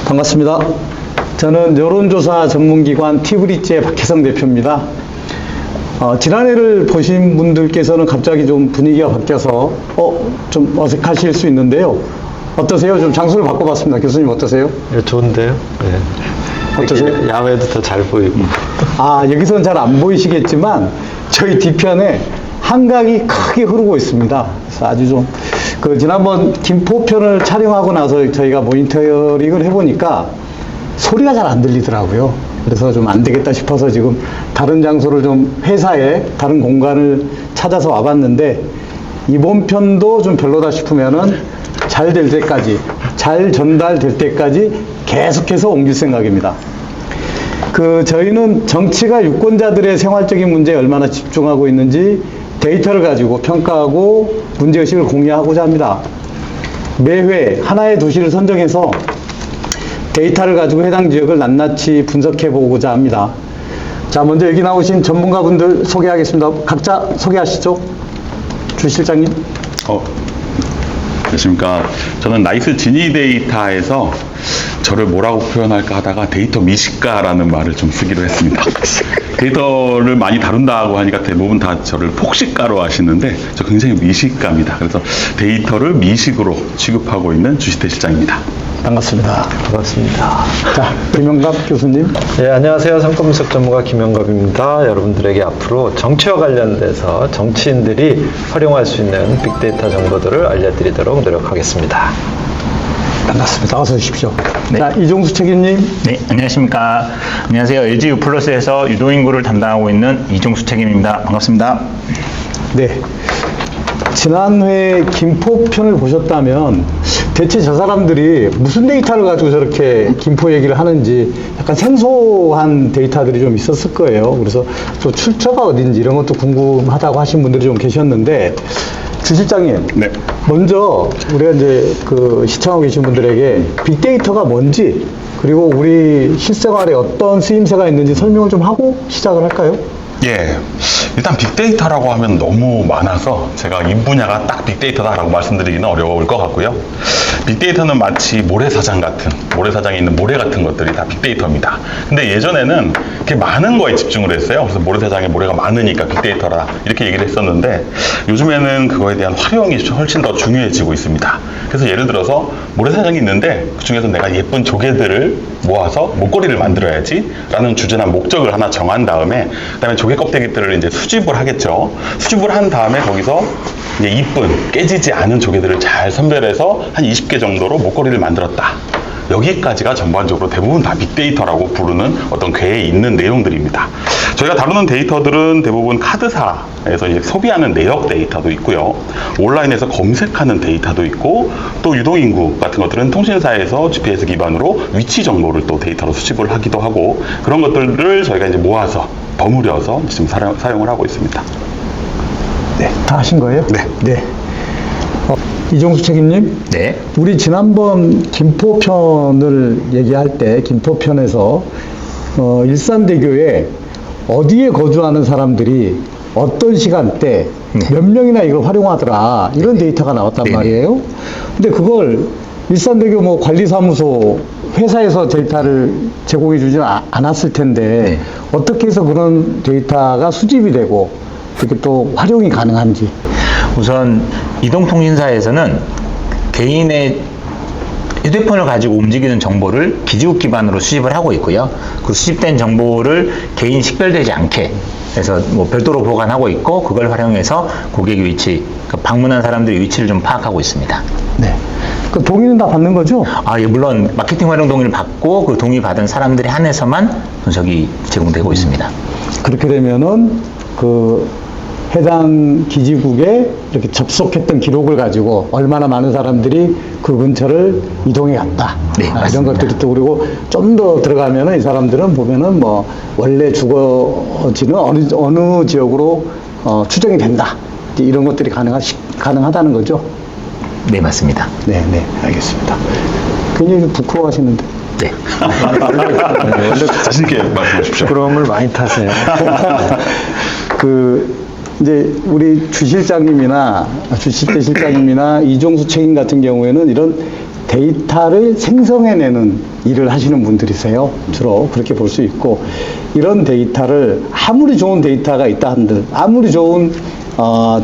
반갑습니다. 저는 여론조사 전문기관 티브리지의 박혜성 대표입니다. 지난해를 보신 분들께서는 갑자기 좀 분위기가 바뀌어서 좀 어색하실 수 있는데요. 어떠세요? 좀 장소를 바꿔봤습니다. 교수님 어떠세요? 네, 좋은데요? 네. 어떠세요? 야외도 더 잘 보이고. 여기서는 잘 안 보이시겠지만 저희 뒤편에 한강이 크게 흐르고 있습니다. 그래서 아주 좀 지난번 김포편을 촬영하고 나서 저희가 모니터링을 해보니까 소리가 잘 안 들리더라고요. 그래서 좀 안 되겠다 싶어서 지금 다른 장소를 좀 회사에 다른 공간을 찾아서 와봤는데, 이번 편도 좀 별로다 싶으면은 잘 될 때까지, 잘 전달될 때까지 계속해서 옮길 생각입니다. 저희는 정치가 유권자들의 생활적인 문제에 얼마나 집중하고 있는지 데이터를 가지고 평가하고 문제의식을 공유하고자 합니다. 매회 하나의 도시를 선정해서 데이터를 가지고 해당 지역을 낱낱이 분석해 보고자 합니다. 자, 먼저 여기 나오신 전문가분들 소개하겠습니다. 각자 소개하시죠. 주 실장님. 안녕하십니까. 저는 나이스 지니 데이터에서 저를 뭐라고 표현할까 하다가 데이터 미식가라는 말을 좀 쓰기로 했습니다. 데이터를 많이 다룬다고 하니까 대부분 다 저를 폭식가로 하시는데, 저 굉장히 미식가입니다. 그래서 데이터를 미식으로 취급하고 있는 주시태 실장입니다. 반갑습니다. 반갑습니다. 자, 김영갑 교수님. 네, 안녕하세요. 성과분석 전문가 김영갑입니다. 여러분들에게 앞으로 정치와 관련돼서 정치인들이 활용할 수 있는 빅데이터 정보들을 알려드리도록 노력하겠습니다. 반갑습니다. 어서 오십시오. 네. 자, 이종수 책임님. 네, 안녕하십니까. 안녕하세요. LG U+에서 유동인구를 담당하고 있는 이종수 책임입니다. 반갑습니다. 네. 지난회 김포편을 보셨다면 대체 저 사람들이 무슨 데이터를 가지고 저렇게 김포 얘기를 하는지 약간 생소한 데이터들이 좀 있었을 거예요. 그래서 또 출처가 어딘지 이런 것도 궁금하다고 하신 분들이 좀 계셨는데, 주 실장님. 네. 먼저 우리가 이제 시청하고 계신 분들에게 빅데이터가 뭔지, 그리고 우리 실생활에 어떤 쓰임새가 있는지 설명을 좀 하고 시작을 할까요? 예. 일단 빅데이터라고 하면 너무 많아서 제가 이 분야가 딱 빅데이터다라고 말씀드리기는 어려울 것 같고요. 빅데이터는 마치 모래사장에 있는 모래 같은 것들이 다 빅데이터입니다. 근데 예전에는 이렇게 많은 거에 집중을 했어요. 그래서 모래사장에 모래가 많으니까 빅데이터라 이렇게 얘기를 했었는데, 요즘에는 그거에 대한 활용이 훨씬 더 중요해지고 있습니다. 그래서 예를 들어서 모래사장이 있는데 그 중에서 내가 예쁜 조개들을 모아서 목걸이를 만들어야지 라는 주제나 목적을 하나 정한 다음에, 그다음에 조개 껍데기들을 이제 수집을 하겠죠. 수집을 한 다음에 거기서 이제 이쁜 깨지지 않은 조개들을 잘 선별해서 한 20개 정도로 목걸이를 만들었다. 여기까지가 전반적으로 대부분 다 빅데이터라고 부르는 어떤 궤에 있는 내용들입니다. 저희가 다루는 데이터들은 대부분 카드사에서 이제 소비하는 내역 데이터도 있고요. 온라인에서 검색하는 데이터도 있고, 또 유동인구 같은 것들은 통신사에서 GPS 기반으로 위치 정보를 또 데이터로 수집을 하기도 하고, 그런 것들을 저희가 이제 모아서 버무려서 지금 사용을 하고 있습니다. 네. 다 하신 거예요? 네. 네. 이종수 책임님. 네. 우리 지난번 김포편을 얘기할 때 김포편에서 일산대교에 어디에 거주하는 사람들이 어떤 시간대 몇 명이나 이걸 활용하더라, 이런 데이터가 나왔단 말이에요. 근데 그걸 일산대교 관리사무소 회사에서 데이터를 제공해 주지는 않았을 텐데 어떻게 해서 그런 데이터가 수집이 되고 이렇게 또 활용이 가능한지. 우선 이동통신사에서는 개인의 휴대폰을 가지고 움직이는 정보를 기지국 기반으로 수집을 하고 있고요. 그 수집된 정보를 개인 식별되지 않게 해서 별도로 보관하고 있고, 그걸 활용해서 고객의 위치, 방문한 사람들의 위치를 좀 파악하고 있습니다. 네. 그 동의는 다 받는 거죠? 예, 물론 마케팅 활용 동의를 받고 그 동의 받은 사람들에 한해서만 분석이 제공되고 있습니다. 그렇게 되면은 해당 기지국에 이렇게 접속했던 기록을 가지고 얼마나 많은 사람들이 그 근처를 이동해 갔다. 네, 이런 것들이 또, 그리고 좀 더 들어가면은 이 사람들은 보면은 원래 주거지는 어느 지역으로 추정이 된다. 이런 것들이 가능하다는 거죠. 네, 맞습니다. 네, 알겠습니다. 굉장히 좀 부끄러워하시는데. 네. 원래 자신있게 말씀하십시오. 부끄러움을 많이 타세요. 이제 우리 주시태 실장님이나 이종수 책임 같은 경우에는 이런 데이터를 생성해내는 일을 하시는 분들이세요. 주로 그렇게 볼 수 있고, 이런 데이터를 아무리 좋은 데이터가 있다 한들, 아무리 좋은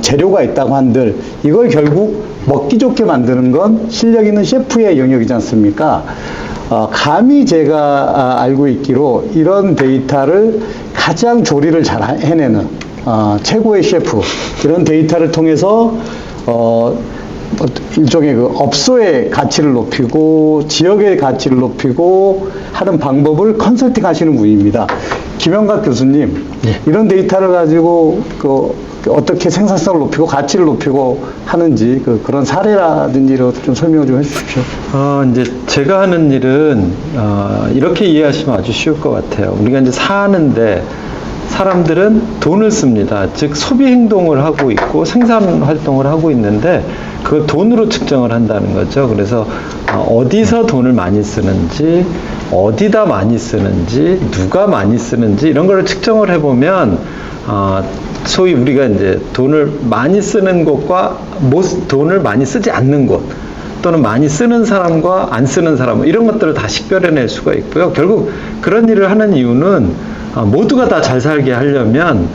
재료가 있다고 한들, 이걸 결국 먹기 좋게 만드는 건 실력 있는 셰프의 영역이지 않습니까? 감히 제가 알고 있기로 이런 데이터를 가장 조리를 잘 해내는 최고의 셰프, 이런 데이터를 통해서 일종의 그 업소의 가치를 높이고 지역의 가치를 높이고 하는 방법을 컨설팅 하시는 분입니다. 김영각 교수님, 이런 데이터를 가지고 어떻게 생산성을 높이고 가치를 높이고 하는지 그런 사례라든지 좀 설명 좀 해주십시오. 이제 제가 하는 일은 이렇게 이해하시면 아주 쉬울 것 같아요. 우리가 이제 사는데 사람들은 돈을 씁니다. 즉 소비 행동을 하고 있고 생산 활동을 하고 있는데 그걸 돈으로 측정을 한다는 거죠. 그래서 어디서 돈을 많이 쓰는지, 어디다 많이 쓰는지, 누가 많이 쓰는지 이런 거를 측정을 해보면 소위 우리가 이제 돈을 많이 쓰는 곳과 돈을 많이 쓰지 않는 곳, 또는 많이 쓰는 사람과 안 쓰는 사람, 이런 것들을 다 식별해낼 수가 있고요. 결국 그런 일을 하는 이유는 모두가 다 잘 살게 하려면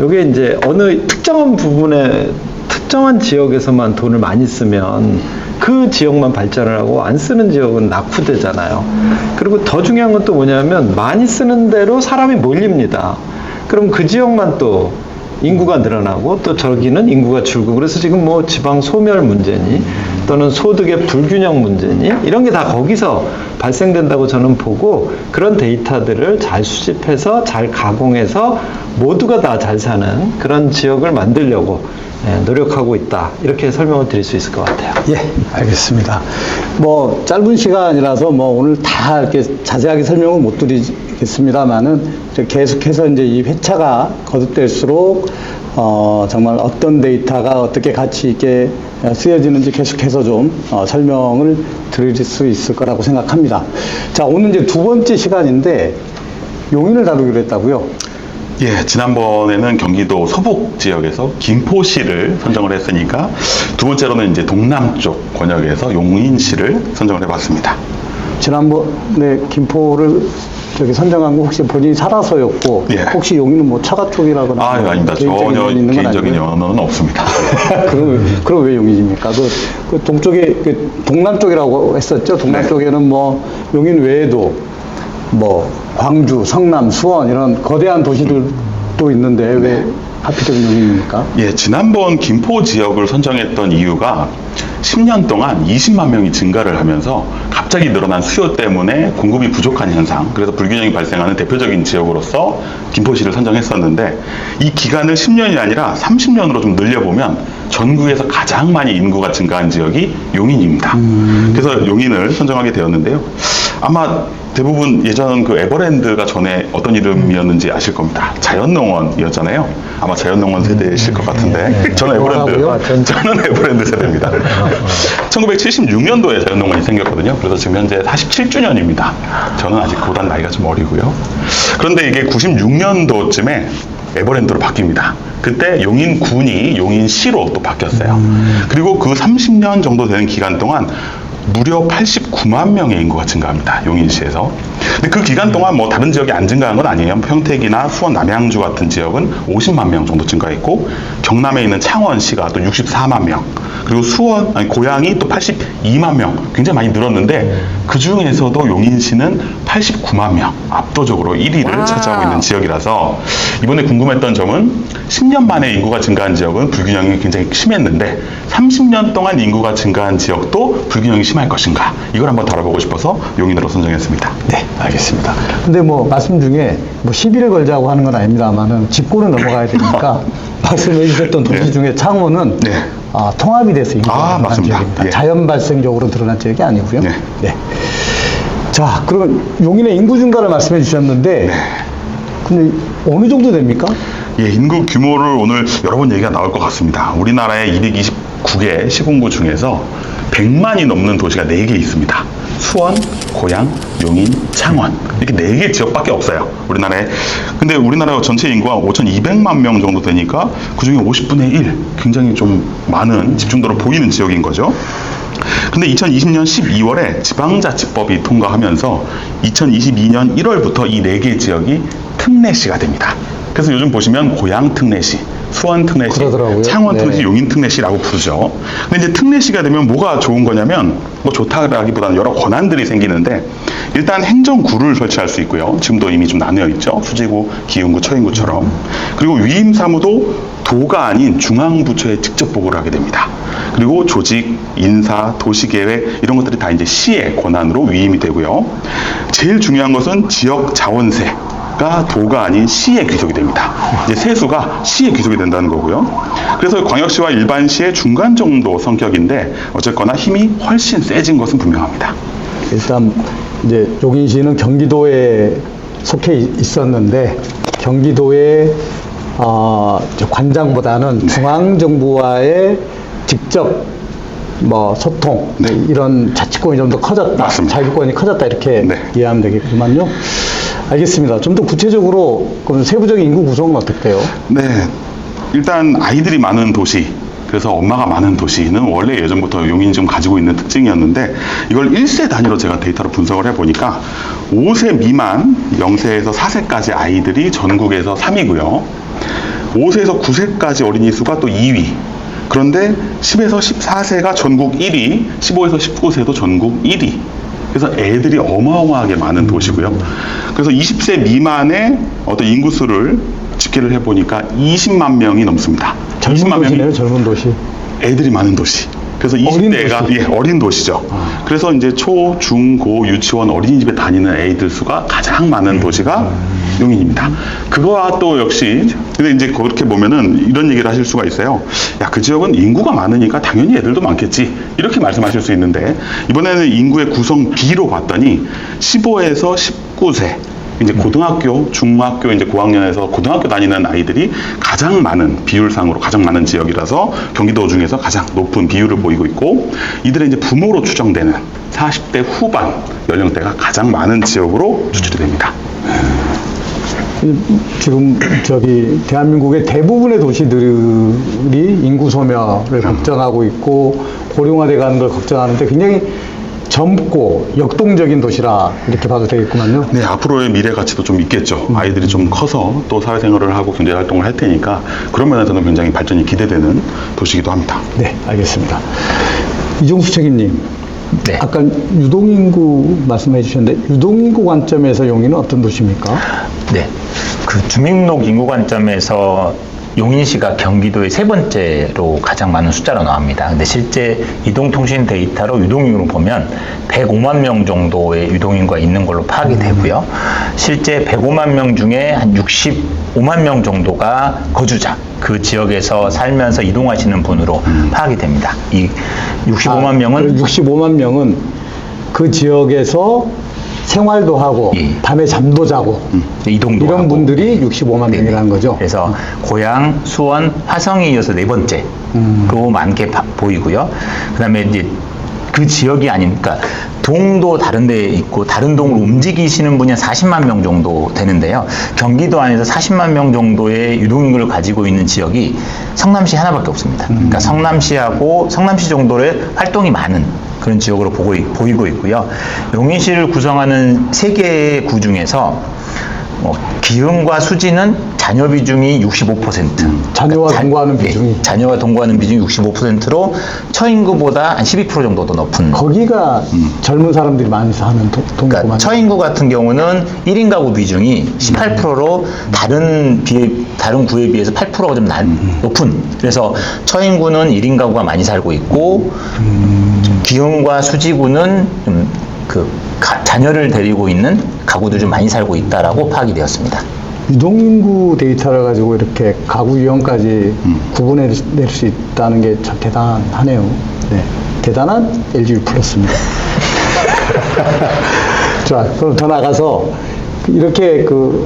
이게 이제 어느 특정한 부분에 특정한 지역에서만 돈을 많이 쓰면 그 지역만 발전을 하고 안 쓰는 지역은 낙후되잖아요. 그리고 더 중요한 건 또 뭐냐면 많이 쓰는 대로 사람이 몰립니다. 그럼 그 지역만 또 인구가 늘어나고 또 저기는 인구가 줄고, 그래서 지금 뭐 지방 소멸 문제니 또는 소득의 불균형 문제니 이런 게 다 거기서 발생된다고 저는 보고, 그런 데이터들을 잘 수집해서 잘 가공해서 모두가 다 잘 사는 그런 지역을 만들려고 노력하고 있다, 이렇게 설명을 드릴 수 있을 것 같아요. 예, 알겠습니다. 뭐 짧은 시간이라서 뭐 오늘 다 이렇게 자세하게 설명을 못 드리겠습니다만은 계속해서 이제 이 회차가 거듭될수록 정말 어떤 데이터가 어떻게 가치 있게 쓰여지는지 계속해서 좀 설명을 드릴 수 있을 거라고 생각합니다. 자, 오늘 이제 두 번째 시간인데 용인을 다루기로 했다고요? 예, 지난번에는 경기도 서북 지역에서 김포시를 선정을 했으니까 두 번째로는 이제 동남쪽 권역에서 용인시를 선정을 해봤습니다. 지난번에 김포를 저기 선정한 거 혹시 본인이 살아서였고, 예. 혹시 용인은 뭐 차가 쪽이라거나 아닙니다. 전혀 개인적인 연어는 없습니다. 그럼 왜 용인입니까? 그 동쪽에 동남쪽이라고 했었죠. 동남쪽에는 뭐 용인 외에도 뭐 광주, 성남, 수원 이런 거대한 도시들도 있는데 왜 하필이면 용인입니까? 예, 지난번 김포 지역을 선정했던 이유가 10년 동안 20만 명이 증가를 하면서 갑자기 늘어난 수요 때문에 공급이 부족한 현상, 그래서 불균형이 발생하는 대표적인 지역으로서 김포시를 선정했었는데, 이 기간을 10년이 아니라 30년으로 좀 늘려보면 전국에서 가장 많이 인구가 증가한 지역이 용인입니다. 그래서 용인을 선정하게 되었는데요. 아마 대부분 예전 그 에버랜드가 전에 어떤 이름이었는지 아실 겁니다. 자연농원이었잖아요. 아마 자연농원 세대이실 것 같은데. 저는 저는 에버랜드 세대입니다. 1976년도에 자연농원이 생겼거든요. 그래서 지금 현재 47주년입니다. 저는 아직 그보다 나이가 좀 어리고요. 그런데 이게 96년도쯤에 에버랜드로 바뀝니다. 그때 용인군이 용인시로 또 바뀌었어요. 그리고 그 30년 정도 되는 기간 동안 무려 89만 명의 인구가 증가합니다. 용인시에서. 근데 그 기간 동안 뭐 다른 지역이 안 증가한 건 아니에요. 평택이나 수원, 남양주 같은 지역은 50만 명 정도 증가했고, 경남에 있는 창원시가 또 64만 명, 그리고 고양이 또 82만 명, 굉장히 많이 늘었는데 그 중에서도 용인시는 89만 명, 압도적으로 1위를 차지하고 있는 지역이라서, 이번에 궁금했던 점은 10년 만에 인구가 증가한 지역은 불균형이 굉장히 심했는데 30년 동안 인구가 증가한 지역도 불균형이 심할 것인가, 이걸 한번 다뤄보고 싶어서 용인으로 선정했습니다. 네, 알겠습니다. 근데 뭐 말씀 중에 뭐 시비를 걸자고 하는 건 아닙니다만은 짚고는 넘어가야 되니까 말씀해 주셨던 도시 중에 창원은 네. 통합이 돼서 인구가 늘어난 맞습니다. 지역입니다. 예. 자연 발생적으로 드러난 지역이 아니고요. 네. 네. 자, 그러면 용인의 인구 증가를 말씀해 주셨는데, 근데 어느 정도 됩니까? 예, 인구 규모를 오늘 여러 번 얘기가 나올 것 같습니다. 우리나라의 229개 시군구 중에서 100만이 넘는 도시가 4개 있습니다. 수원, 고양, 용인, 창원, 이렇게 4개 지역밖에 없어요, 우리나라에. 근데 우리나라 전체 인구가 5,200만 명 정도 되니까 그 중에 50분의 1, 굉장히 좀 많은 집중도로 보이는 지역인 거죠. 근데 2020년 12월에 지방자치법이 통과하면서 2022년 1월부터 이 4개 지역이 특례시가 됩니다. 그래서 요즘 보시면 고양 특례시, 수원 특례시, 그러더라고요. 창원 네. 특례시, 용인 특례시라고 부르죠. 근데 이제 특례시가 되면 뭐가 좋은 거냐면 뭐 좋다라기보다는 여러 권한들이 생기는데 일단 행정구를 설치할 수 있고요. 지금도 이미 좀 나뉘어 있죠. 수지구, 기흥구, 처인구처럼. 그리고 위임 사무도 도가 아닌 중앙부처에 직접 보고를 하게 됩니다. 그리고 조직, 인사, 도시계획 이런 것들이 다 이제 시의 권한으로 위임이 되고요. 제일 중요한 것은 지역 자원세가 도가 아닌 시에 귀속이 됩니다. 이제 세수가 시에 귀속이 된다는 거고요. 그래서 광역시와 일반시의 중간 정도 성격인데 어쨌거나 힘이 훨씬 세진 것은 분명합니다. 일단 이제 용인시는 경기도에 속해 있었는데 경기도의 관장보다는 중앙정부와의 직접 뭐 소통 네. 이런 자치권이 좀 더 커졌다, 맞습니다. 자율권이 커졌다 이렇게 네. 이해하면 되겠구만요. 알겠습니다. 좀 더 구체적으로 그럼 세부적인 인구 구성은 어떨까요? 네, 일단 아이들이 많은 도시, 그래서 엄마가 많은 도시는 원래 예전부터 용인이 좀 가지고 있는 특징이었는데 이걸 1세 단위로 제가 데이터로 분석을 해보니까 5세 미만 0세에서 4세까지 아이들이 전국에서 3위고요. 5세에서 9세까지 어린이 수가 또 2위. 그런데 10에서 14세가 전국 1위, 15에서 19세도 전국 1위. 그래서 애들이 어마어마하게 많은 도시고요. 그래서 20세 미만의 어떤 인구수를 집계를 해보니까 20만 명이 넘습니다. 젊은 20만 도시네요, 명이 젊은 도시. 애들이 많은 도시. 그래서 어린 20대가 도시. 어린 도시죠. 그래서 이제 초, 중, 고, 유치원, 어린이집에 다니는 애들 수가 가장 많은 도시가 용인입니다. 그거와 또 역시 근데 이제 그렇게 보면은 이런 얘기를 하실 수가 있어요. 야, 그 지역은 인구가 많으니까 당연히 애들도 많겠지. 이렇게 말씀하실 수 있는데 이번에는 인구의 구성 비로 봤더니 15에서 19세 이제 고등학교, 중학교, 이제 고학년에서 고등학교 다니는 아이들이 가장 많은 비율상으로 가장 많은 지역이라서 경기도 중에서 가장 높은 비율을 보이고 있고 이들의 이제 부모로 추정되는 40대 후반 연령대가 가장 많은 지역으로 추출이 됩니다. 지금 대한민국의 대부분의 도시들이 인구 소멸을 걱정하고 있고 고령화돼 가는 걸 걱정하는데 굉장히 젊고 역동적인 도시라 이렇게 봐도 되겠구만요. 네, 앞으로의 미래 가치도 좀 있겠죠. 아이들이 좀 커서 또 사회생활을 하고 경제활동을 할 테니까 그런 면에서는 굉장히 발전이 기대되는 도시이기도 합니다. 네, 알겠습니다. 이종수 책임님, 네. 아까 유동인구 말씀해 주셨는데 유동인구 관점에서 용인은 어떤 도시입니까? 네. 그 주민등록 인구 관점에서 용인시가 경기도의 3번째로 가장 많은 숫자로 나옵니다. 근데 실제 이동통신 데이터로 유동인구를 보면 105만 명 정도의 유동인구가 있는 걸로 파악이 되고요. 실제 105만 명 중에 한 65만 명 정도가 거주자, 그 지역에서 살면서 이동하시는 분으로 파악이 됩니다. 이 65만 명은 65만 명은 그 지역에서 생활도 하고 예. 밤에 잠도 자고 이동도 이런 하고. 분들이 65만 네네. 명이라는 거죠. 그래서 고양, 수원, 화성에 이어서 4번째로 많게 보이고요. 그다음에 이제 그 지역이 아닌, 그러니까 동도 다른 데 있고 다른 동으로 움직이시는 분이 한 40만 명 정도 되는데요. 경기도 안에서 40만 명 정도의 유동인구를 가지고 있는 지역이 성남시 하나밖에 없습니다. 그러니까 성남시하고 성남시 정도의 활동이 많은 그런 지역으로 보이고 있고요. 용인시를 구성하는 3개의 구 중에서 기흥과 수지는 자녀 비중이 65%. 자녀와 동거하는 비중이. 자녀와 동거하는 비중이 65%로 처인구보다 한 12% 정도 더 높은. 거기가 젊은 사람들이 많이 사는 동구만. 그러니까 처인구 같은 경우는 1인 가구 비중이 18%로 다른 구에 비해서 8%가 좀 높은. 그래서 처인구는 1인 가구가 많이 살고 있고 기흥과 수지구는 좀 자녀를 데리고 있는 가구들이 좀 많이 살고 있다라고 파악이 되었습니다. 유동인구 데이터를 가지고 이렇게 가구 유형까지 구분해낼 수 있다는 게 참 대단하네요. 네, 대단한 LG 플러스입니다. 자, 그럼 더 나가서 이렇게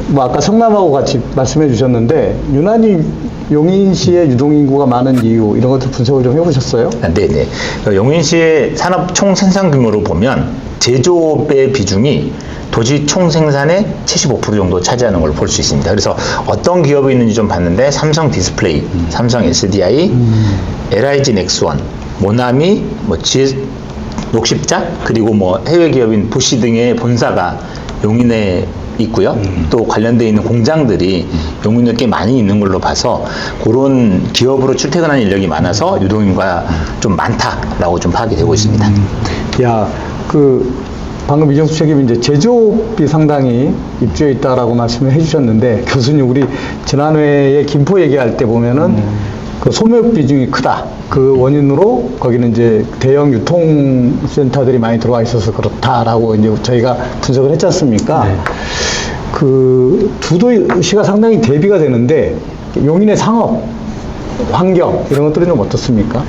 뭐 아까 성남하고 같이 말씀해 주셨는데 유난히 용인시의 유동인구가 많은 이유 이런 것들 분석을 좀 해보셨어요? 네네. 용인시의 산업 총 생산 규모로 보면 제조업의 비중이 도시 총 생산의 75% 정도 차지하는 걸 볼 수 있습니다. 그래서 어떤 기업이 있는지 좀 봤는데 삼성 디스플레이, 삼성 SDI, LIG 넥스원, 모나미, 뭐 녹십자, 그리고 뭐 해외 기업인 부시 등의 본사가 용인에 있고요. 또 관련되어 있는 공장들이 용인에 꽤 많이 있는 걸로 봐서 그런 기업으로 출퇴근하는 인력이 많아서 유동인구가 좀 많다라고 좀 파악이 되고 있습니다. 야, 방금 이정수 책임이 이제 제조업이 상당히 입주해 있다라고 말씀을 해주셨는데, 교수님, 우리 지난회에 김포 얘기할 때 보면은 그 소매업 비중이 크다. 그 원인으로 거기는 이제 대형 유통센터들이 많이 들어와 있어서 그렇다라고 이제 저희가 분석을 했지 않습니까? 네. 그 두 도시가 상당히 대비가 되는데, 용인의 상업, 환경, 이런 것들은 좀 어떻습니까?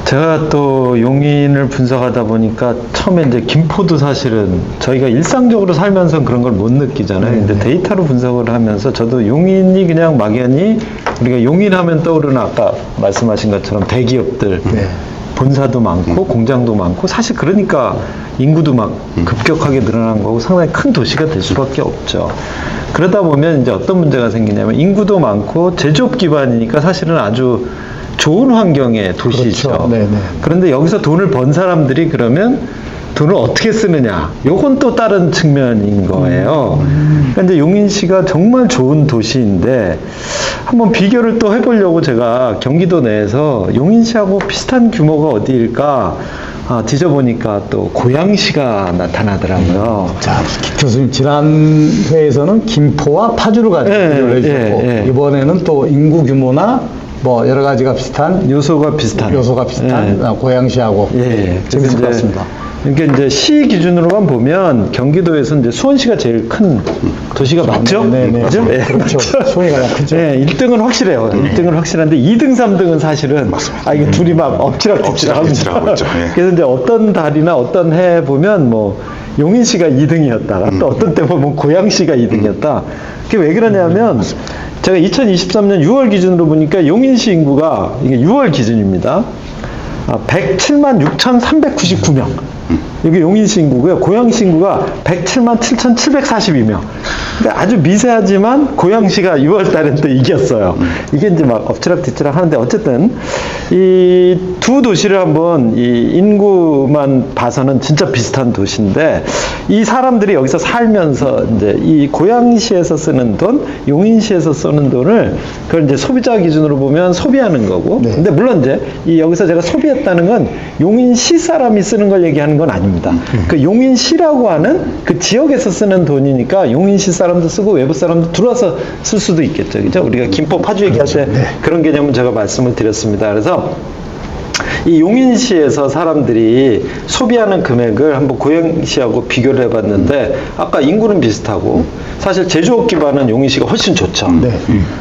제가 또 용인을 분석하다 보니까 처음에 이제 김포도 사실은 저희가 일상적으로 살면서 그런 걸 못 느끼잖아요. 근데 데이터로 분석을 하면서 저도 용인이 그냥 막연히 우리가 용인하면 떠오르는 아까 말씀하신 것처럼 대기업들, 네. 본사도 많고 공장도 많고 사실 그러니까 인구도 막 급격하게 늘어난 거고 상당히 큰 도시가 될 수밖에 없죠. 그러다 보면 이제 어떤 문제가 생기냐면 인구도 많고 제조업 기반이니까 사실은 아주 좋은 환경의 도시죠. 그렇죠. 네네. 그런데 여기서 돈을 번 사람들이 그러면 돈을 어떻게 쓰느냐. 요건 또 다른 측면인 거예요. 그러니까 이제 용인시가 정말 좋은 도시인데 한번 비교를 또 해보려고 제가 경기도 내에서 용인시하고 비슷한 규모가 어디일까 뒤져보니까 또 고양시가 나타나더라고요. 자, 교수님, 지난 회에서는 김포와 파주를 가지고 예, 비교를 해주셨고, 예, 예. 이번에는 또 인구 규모나 뭐 여러 가지가 비슷한 요소가 비슷한. 예. 고양시하고 예. 재밌을 것 같습니다. 그러니까 이제 시 기준으로만 보면 경기도에서 이제 수원시가 제일 큰 도시가 맞죠? 네네. 그죠? 예, 그렇죠. 맞죠? 수원이 가장 크죠. 예, 1등은 확실해요. 1등은 확실한데 2등, 3등은 사실은 이게 둘이 막 엎치락뒤치락하고 있죠. 예. 그래서 이제 어떤 달이나 어떤 해 보면 뭐 용인시가 2등이었다가 또 어떤 때 보면 고양시가 2등이었다. 그게 왜 그러냐면 제가 2023년 6월 기준으로 보니까 용인시 인구가 이게 6월 기준입니다. 107만 6,399명. 이게 용인시 인구고요. 고양시 인구가 107만 7,742명. 근데 아주 미세하지만 고양시가 6월 달엔 또 이겼어요. 이게 이제 막 엎치락뒤치락 하는데 어쨌든 이 두 도시를 한번 이 인구만 봐서는 진짜 비슷한 도시인데 이 사람들이 여기서 살면서 이제 이 고양시에서 쓰는 돈, 용인시에서 쓰는 돈을 그걸 이제 소비자 기준으로 보면 소비하는 거고. 네. 근데 물론 이제 이 여기서 제가 소비했다는 건 용인시 사람이 쓰는 걸 얘기하는 건 아닙니다. 그 용인시라고 하는 그 지역에서 쓰는 돈이니까 용인시 사람도 쓰고 외부 사람도 들어와서 쓸 수도 있겠죠. 그죠? 우리가 김포 파주 얘기할 때 그런 개념은 제가 말씀을 드렸습니다. 그래서 이 용인시에서 사람들이 소비하는 금액을 한번 고양시하고 비교를 해봤는데 아까 인구는 비슷하고 사실 제조업 기반은 용인시가 훨씬 좋죠. 네.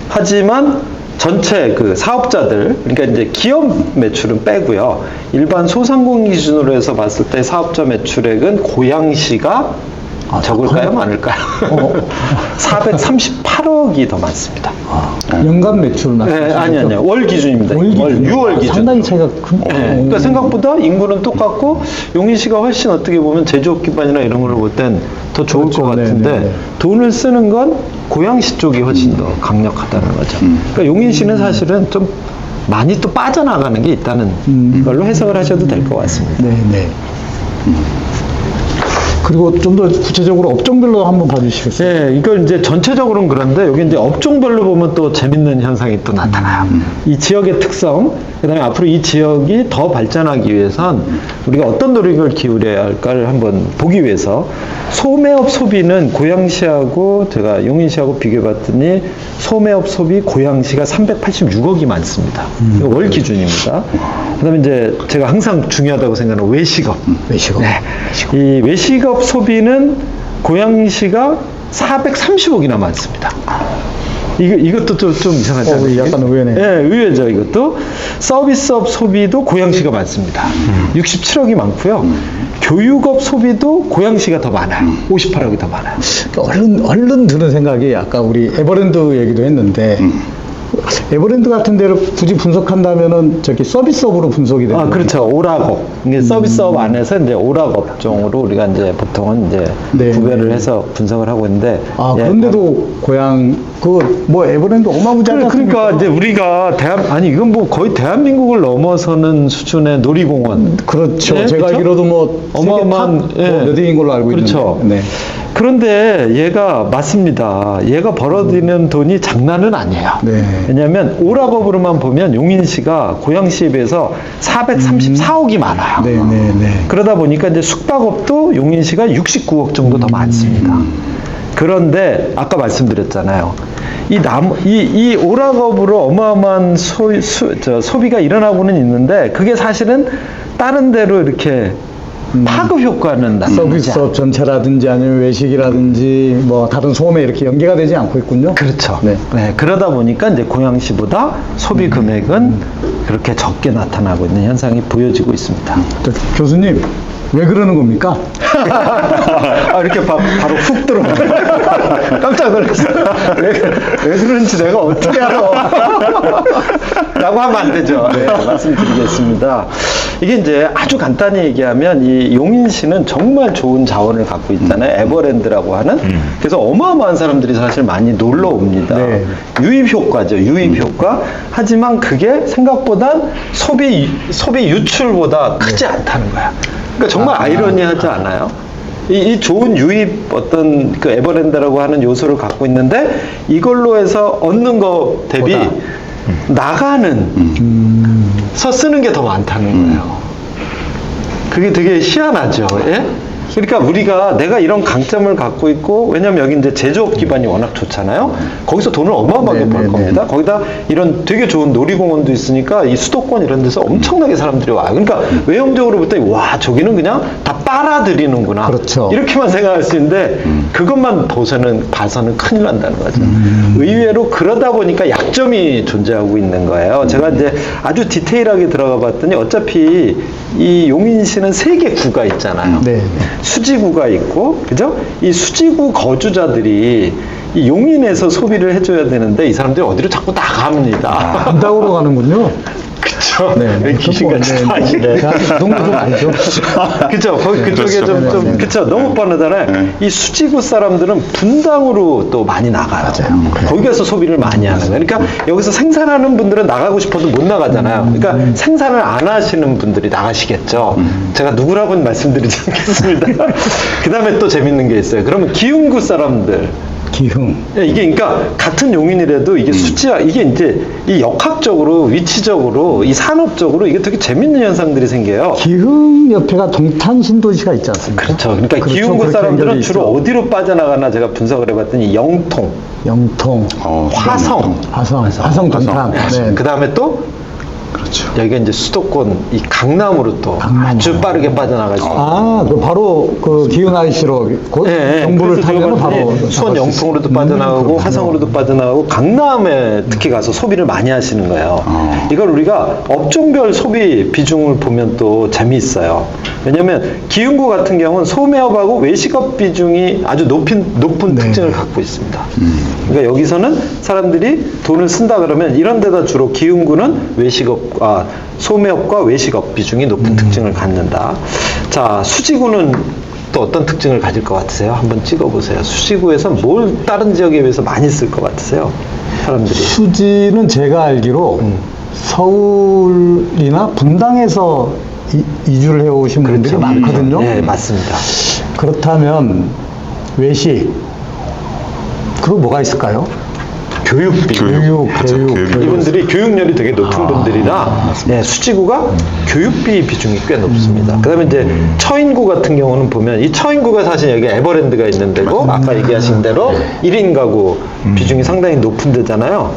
하지만 전체 그 사업자들, 그러니까 이제 기업 매출은 빼고요. 일반 소상공인 기준으로 해서 봤을 때 사업자 매출액은 고양시가 적을까요? 많을까요? 438억이 더 많습니다. 연간 매출은 네, 아니요. 월 기준입니다. 월 기준. 6월 기준. 상당히 차이가 큰. 네, 그러니까 생각보다 인구는 똑같고 용인시가 훨씬 어떻게 보면 제조업 기반이나 이런 걸로 볼 땐 더 좋을 그렇죠. 것 같은데 네, 네, 네. 돈을 쓰는 건 고양시 쪽이 훨씬 더 강력하다는 거죠. 그러니까 용인시는 사실은 좀 많이 또 빠져나가는 게 있다는 걸로 해석을 하셔도 될 것 같습니다. 네, 네. 그리고 좀 더 구체적으로 업종별로 한번 봐주시겠어요? 예, 이걸 이제 전체적으로는 그런데 여기 이제 업종별로 보면 또 재밌는 현상이 또 나타나요. 이 지역의 특성, 그 다음에 앞으로 이 지역이 더 발전하기 위해선 우리가 어떤 노력을 기울여야 할까를 한번 보기 위해서 소매업 소비는 고양시하고 제가 용인시하고 비교해봤더니 소매업 소비 고양시가 386억이 많습니다. 이거 월 기준입니다. 그 다음에 이제 제가 항상 중요하다고 생각하는 외식업. 외식업. 네. 이 외식업 소비는 고양시가 430억이나 많습니다. 이것도 좀 이상하죠. 약간 의외네. 예, 의외죠, 이것도. 서비스업 소비도 고양시가 많습니다. 67억이 많고요. 교육업 소비도 고양시가 더 많아요. 58억이 더 많아요. 얼른 드는 생각이 아까 우리 에버랜드 얘기도 했는데 에버랜드 같은 데를 굳이 분석한다면은 저기 서비스업으로 분석이 되는 아, 그렇죠. 오락업. 이게 서비스업 안에서 이제 오락 업종으로 우리가 이제 보통은 이제 네. 구별을 해서 분석을 하고 있는데. 아, 예, 그런데도 고향 그 뭐 에버랜드 어마무지하지 그러니까 않습니까? 이제 우리가 아니 이건 뭐 거의 대한민국을 넘어서는 수준의 놀이공원. 그렇죠. 네, 제가 그렇죠? 알기로도 뭐 어마어마한 몇 위인 걸로 알고 그렇죠. 있는데. 네. 그런데 얘가 맞습니다. 얘가 벌어들이는 돈이 장난은 아니에요. 네. 왜냐하면 오락업으로만 보면 용인시가 고양시에 비해서 434억이 많아요. 네, 네, 네. 그러다 보니까 이제 숙박업도 용인시가 69억 정도 더 많습니다. 그런데 아까 말씀드렸잖아요. 이 오락업으로 어마어마한 소비가 일어나고는 있는데 그게 사실은 다른 데로 이렇게 파급 효과는 나타나지 서비스업 전체라든지 아니면 외식이라든지 뭐 다른 소음에 이렇게 연계가 되지 않고 있군요. 그렇죠. 네. 네, 그러다 보니까 이제 고양시보다 소비 금액은 그렇게 적게 나타나고 있는 현상이 보여지고 있습니다. 저, 교수님 왜 그러는 겁니까? 아, 이렇게 바로 훅 들어. 깜짝 놀랐어. 왜 그러는지 내가 어떻게 알아? 라고 하면 안 되죠. 네, 말씀드리겠습니다. 이게 이제 아주 간단히 얘기하면 이 용인시는 정말 좋은 자원을 갖고 있잖아요. 에버랜드라고 하는. 그래서 어마어마한 사람들이 사실 많이 놀러 옵니다. 네. 유입 효과죠. 유입 효과. 하지만 그게 생각보다 소비 유출보다 크지 않다는 거야. 그러니까 정말 아이러니하지 않아요? 이 좋은 유입 어떤 그 에버랜드라고 하는 요소를 갖고 있는데 이걸로 해서 얻는 거 대비 보다. 나가는 서 쓰는 게 더 많다는 거예요. 그게 되게 희한하죠. 예? 그러니까 우리가 내가 이런 강점을 갖고 있고 왜냐면 여기 이제 제조업 기반이 워낙 좋잖아요. 거기서 돈을 어마어마하게 네, 벌 네, 겁니다. 거기다 이런 되게 좋은 놀이공원도 있으니까 이 수도권 이런 데서 엄청나게 사람들이 와요. 그러니까 외형적으로 봤더니 와 저기는 그냥 다 빨아들이는구나. 그렇죠. 이렇게만 생각할 수 있는데 그것만 봐서는 큰일 난다는 거죠. 의외로 그러다 보니까 약점이 존재하고 있는 거예요. 제가 이제 아주 디테일하게 들어가 봤더니 어차피 이 용인시는 3개 구가 있잖아요. 네, 네. 수지구가 있고, 그죠? 이 수지구 거주자들이 이 용인에서 소비를 해줘야 되는데 이 사람들이 어디로 자꾸 나갑니다. 안다고로 가는군요. 그쵸? 네, 네. 귀신같이 네, 다니네. 그 정도 좀 아니죠. 그쵸? 그쪽에 그렇죠. 좀, 그쵸? 너무 뻔하잖아요. 이 수지구 사람들은 분당으로 또 많이 나가요. 거기 가서 소비를 많이 하는 거예요. 그러니까 여기서 생산하는 분들은 나가고 싶어도 못 나가잖아요. 그러니까 생산을 안 하시는 분들이 나가시겠죠. 제가 누구라고는 말씀드리지 않겠습니다. 그 다음에 또 재밌는 게 있어요. 그러면 기흥구 사람들. 기흥. 예, 이게 그러니까 같은 용인이라도 이게 수지와 이게 이제 이 역학적으로 위치적으로 이 산업적으로 이게 되게 재밌는 현상들이 생겨요. 기흥 옆에가 동탄 신도시가 있지 않습니까? 그렇죠. 그러니까 그렇죠. 기흥구 그렇게 사람들은 연결돼 주로 있죠. 어디로 빠져나가나 제가 분석을 해봤더니 영통, 영통, 화성, 화성 동탄. 네. 그 다음에 또 그렇죠. 여기가 이제 수도권 이 강남으로 또 강남으로. 아주 빠르게 빠져나가죠. 아, 그 바로 그 기흥 IC로 정보를 그래서 제가 타면 봤더니 바로 수원 나갈 수 영통으로도 있어요. 빠져나가고 그렇군요. 화성으로도 빠져나가고 강남에 특히 가서 소비를 많이 하시는 거예요. 이걸 우리가 업종별 소비 비중을 보면 또 재미있어요. 왜냐하면 기흥구 같은 경우는 소매업하고 외식업 비중이 아주 높은 네. 특징을 갖고 있습니다. 그러니까 여기서는 사람들이 돈을 쓴다 그러면 이런 데다 주로 기흥구는 소매업과 외식업 비중이 높은 특징을 갖는다. 자, 수지구는 또 어떤 특징을 가질 것 같으세요? 한번 찍어보세요. 수지구에서 뭘 다른 지역에 비해서 많이 쓸 것 같으세요? 사람들이. 수지는 제가 알기로 서울이나 분당에서 이주를 해오신 분들이 많거든요. 네, 맞습니다. 그렇다면 외식 그리고 뭐가 있을까요? 교육비. 교육. 이분들이 교육열이 되게 높은 분들이라 네, 수지구가 교육비 비중이 꽤 높습니다. 그 다음에 이제 처인구 같은 경우는 보면 이 처인구가 사실 여기 에버랜드가 있는 데고 아까 얘기하신 대로 1인 가구 비중이 상당히 높은 데잖아요.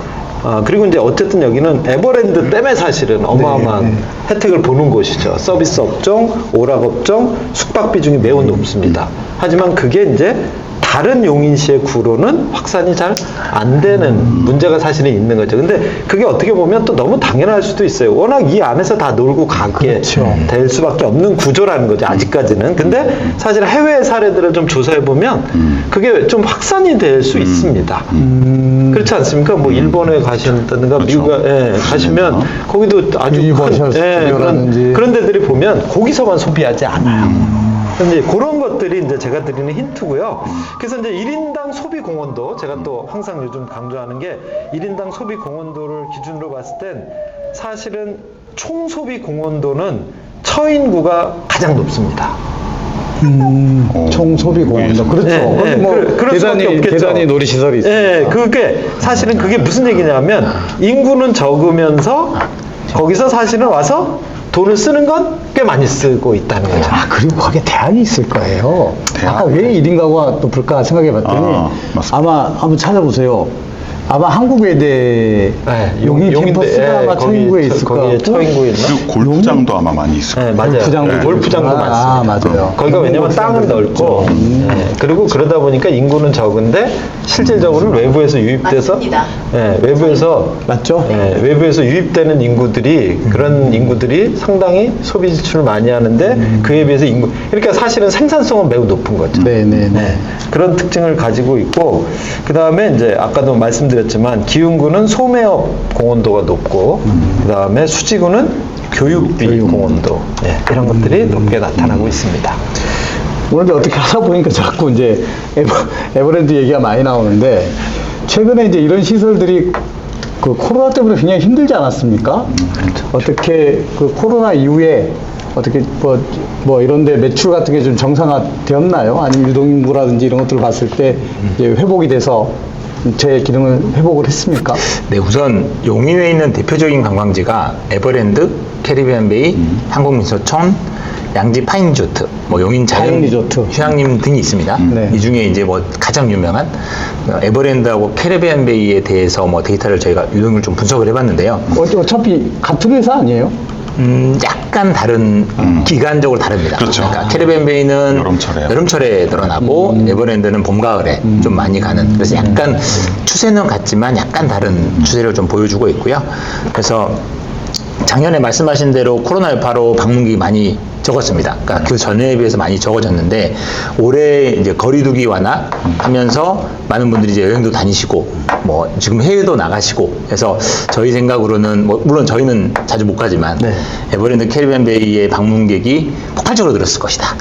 그리고 이제 어쨌든 여기는 에버랜드 때문에 사실은 어마어마한 혜택을 보는 곳이죠. 서비스 업종, 오락 업종, 숙박 비중이 매우 높습니다. 하지만 그게 이제 다 다른 용인시의 구로는 확산이 잘 안 되는 문제가 사실은 있는 거죠. 근데 그게 어떻게 보면 또 너무 당연할 수도 있어요. 워낙 이 안에서 다 놀고 가게 그렇죠. 될 수밖에 없는 구조라는 거죠. 아직까지는. 근데 사실 해외 사례들을 좀 조사해 보면 그게 좀 확산이 될 수 있습니다. 그렇지 않습니까? 뭐 일본에 가신다든가 그렇죠. 미국에 가시면 거기도 아주 유니버셜 큰 스튜디오라든지. 그런 데들이 보면 거기서만 소비하지 않아요. 근데 그런 것들이 이제 제가 드리는 힌트고요. 그래서 이제 1인당 소비 공헌도 제가 또 항상 요즘 강조하는 게 1인당 소비 공헌도를 기준으로 봤을 땐 사실은 총 소비 공헌도는 처인구가 가장 높습니다. 총 소비 공헌도 그렇죠. 네, 거기 네, 뭐 그럴 수밖에 없겠죠. 대단히 놀이시설이 있어요. 예, 그게 사실은 그게 무슨 얘기냐면 인구는 적으면서 거기서 사실은 와서 돈을 쓰는 건 꽤 많이 쓰고 있다는 거죠. 아, 그리고 거기에 대안이 있을 거예요. 대안? 아까 왜 1인 가구가 높을까 생각해 봤더니 맞습니다. 아마 한번 찾아보세요. 아마 한국외대 용인 캠퍼스가 아마 처인구에 있을 것 거기에 같고 처인구에 있나? 그리고 골프장도 아마 많이 있을 거예요. 네, 맞아요. 골프장도 네, 있고. 골프장도 아, 많습니다. 맞아요. 거기가 왜냐면 땅은 넓고, 네, 그리고 그러다 보니까 인구는 적은데 실질적으로 외부에서 유입돼서, 맞습니다. 네, 외부에서 맞죠? 네, 외부에서 유입되는 인구들이 그런 인구들이 상당히 소비 지출을 많이 하는데 그에 비해서 인구, 그러니까 사실은 생산성은 매우 높은 거죠. 네네네. 네, 그런 특징을 가지고 있고 그 다음에 이제 아까도 말씀드렸지만 기흥구는 소매업 공헌도가 높고 그 다음에 수지구는 교육비 공헌도 이런 것들이 높게 나타나고 있습니다. 오늘 이제 어떻게 하다 보니까 자꾸 이제 에버랜드 얘기가 많이 나오는데 최근에 이제 이런 시설들이 그 코로나 때문에 굉장히 힘들지 않았습니까? 어떻게 그 코로나 이후에 어떻게 뭐 이런데 매출 같은 게 좀 정상화되었나요? 아니면 유동인구라든지 이런 것들을 봤을 때 이제 회복이 돼서 제 기능을 회복을 했습니까? 네, 우선 용인에 있는 대표적인 관광지가 에버랜드, 캐리비안 베이, 한국민속촌, 양지 파인리조트, 뭐 용인 자연 파인리조트. 휴양림 등이 있습니다. 네. 이 중에 이제 뭐 가장 유명한 에버랜드하고 캐리비안 베이에 대해서 뭐 데이터를 저희가 유동을 좀 분석을 해봤는데요. 어차피 같은 회사 아니에요? 약간 다른 기간적으로 다릅니다. 그렇죠. 그러니까 캐리비안 베이는 여름철에 늘어나고 에버랜드는 봄 가을에 좀 많이 가는. 그래서 약간 추세는 같지만 약간 다른 추세를 좀 보여주고 있고요. 그래서 작년에 말씀하신 대로 코로나 여파로 방문객이 많이 적었습니다. 그러니까 그 전에 비해서 많이 적어졌는데 올해 이제 거리두기 완화하면서 많은 분들이 이제 여행도 다니시고 뭐 지금 해외도 나가시고 해서 저희 생각으로는 뭐 물론 저희는 자주 못 가지만 네. 에버랜드 캐리비안 베이의 방문객이 폭발적으로 늘었을 것이다.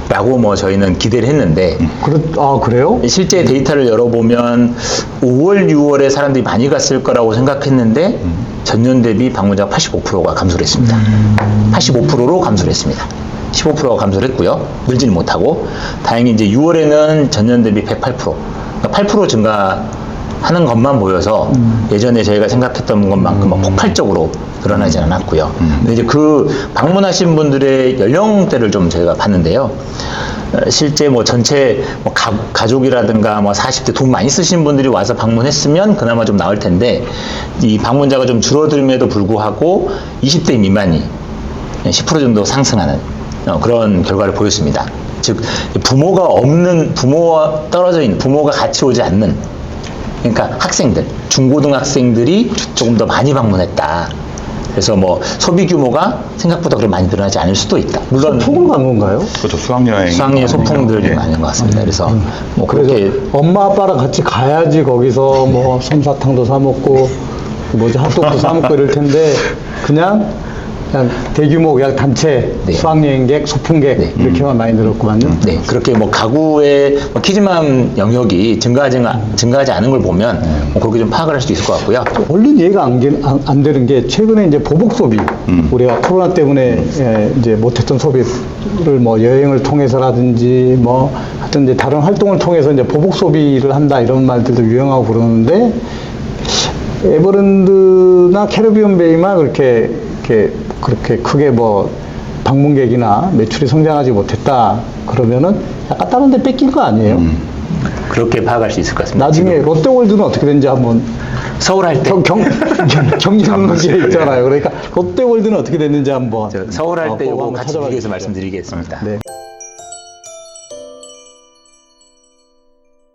라고 뭐 저희는 기대를 했는데 그래요? 실제 데이터를 열어보면 5월, 6월에 사람들이 많이 갔을 거라고 생각했는데 전년 대비 방문자가 85%가 감소를 했습니다. 85%로 감소를 했습니다. 15%가 감소를 했고요. 늘지는 못하고 다행히 이제 6월에는 전년 대비 108%, 그러니까 8% 증가하는 것만 보여서 예전에 저희가 생각했던 것만큼 막 폭발적으로 늘어나지 않았고요. 근데 이제 그 방문하신 분들의 연령대를 좀 저희가 봤는데요. 실제 뭐 전체 뭐 가족이라든가 뭐 40대 돈 많이 쓰시는 분들이 와서 방문했으면 그나마 좀 나을 텐데 이 방문자가 좀 줄어들음에도 불구하고 20대 미만이 10% 정도 상승하는 그런 결과를 보였습니다. 즉 부모가 떨어져 있는 부모가 같이 오지 않는 그러니까 학생들 중고등학생들이 조금 더 많이 방문했다. 그래서 뭐 소비 규모가 생각보다 그렇게 많이 늘어나지 않을 수도 있다. 물론 소풍을 간 건가요? 그렇죠. 수학여행. 수학여행 소풍들이 많은 것 같습니다. 그래서 뭐 그래서 그렇게 엄마 아빠랑 같이 가야지 거기서 뭐 솜사탕도 사 먹고 뭐지 핫도그도 사 먹고 이럴 텐데 그냥 대규모 그냥 단체 네. 수학여행객, 소풍객 네. 이렇게만 많이 늘었구만요. 네, 그렇게 뭐 가구의 뭐 키즈맘 영역이 증가하지 않은 걸 보면 뭐 그렇게 좀 파악을 할 수도 있을 것 같고요. 얼른 이해가 안 되는 게 최근에 이제 보복 소비 우리가 코로나 때문에 이제 못했던 소비를 뭐 여행을 통해서라든지 뭐 하여튼 이제 다른 활동을 통해서 이제 보복 소비를 한다 이런 말들도 유행하고 그러는데 에버랜드나 캐리비안 베이만 그렇게 크게 뭐 방문객이나 매출이 성장하지 못했다 그러면은 약간 다른 데 뺏긴 거 아니에요? 그렇게 파악할 수 있을 것 같습니다. 나중에 지금 롯데월드는 어떻게 되는지 한번 서울 할 때 경기장로기에 있잖아요. 그러니까 롯데월드는 어떻게 됐는지 한번 서울 할 때 그거 요거 한번 같이 찾아봐 비교해서 주시죠. 말씀드리겠습니다. 네.